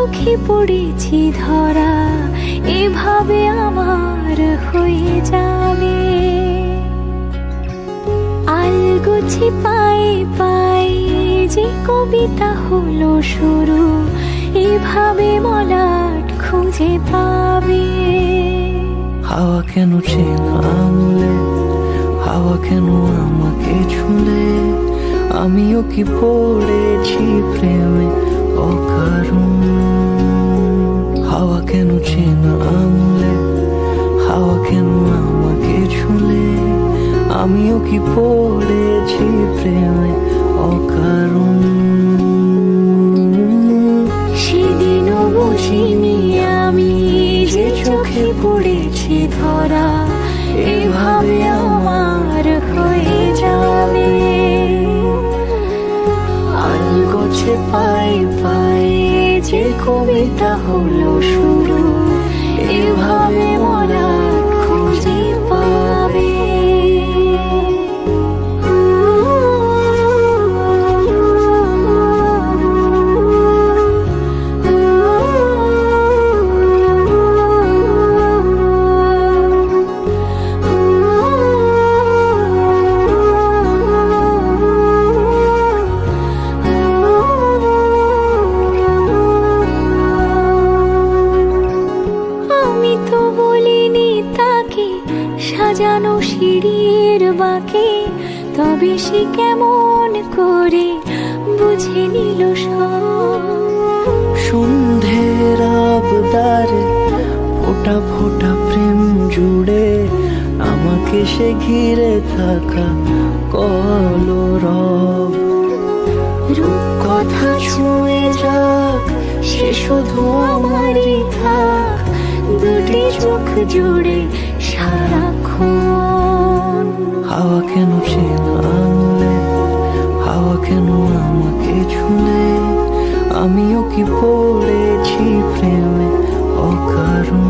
চোখে পড়েছি ধরা, এভাবে আমার হয়ে যাবে। আলগোছে পায়ে পায়ে যে কবিতা হলো শুরু, এভাবে মলাট খুঁজে পাবে। হাওয়া কেন চেনা আঙুলে, হাওয়া কেন আমাকে ছুলে, আমিও কি পড়েছি প্রেমে অকারণ। হাওয়া কেন চেনা আঙুলে, হাওয়া কেন আমাকে ছুলে, আমিও কি পড়েছি প্রেমে অকারণ। সেদিনও বুঝিনি আমি যে চোখে পড়েছি ধরা, এভাবে আমার হয়ে যাবে। আলগোছে পায়ে পায়ে যে কবিতা হলো শুরু, এভাবে মলাট খুঁজে পাবে। সাজানো সিঁড়ির বাঁকে, তবে সে কেমন করে বুঝে নিল সব। সন্ধ্যের আবদারে ফোটা ফোটা প্রেম জুড়ে, আমাকে সে ঘিরে থাকা কলরব। রূপকথা ছুঁয়ে যাক, সে শুধু আমারই থাক, দুটি চোখ জুড়ে সারাক্ষণ। হাওয়া কেন চেনা আঙুলে, হাওয়া কেন আমাকে ছুলে, আমিও কি পড়েছি প্রেমে অকারণ।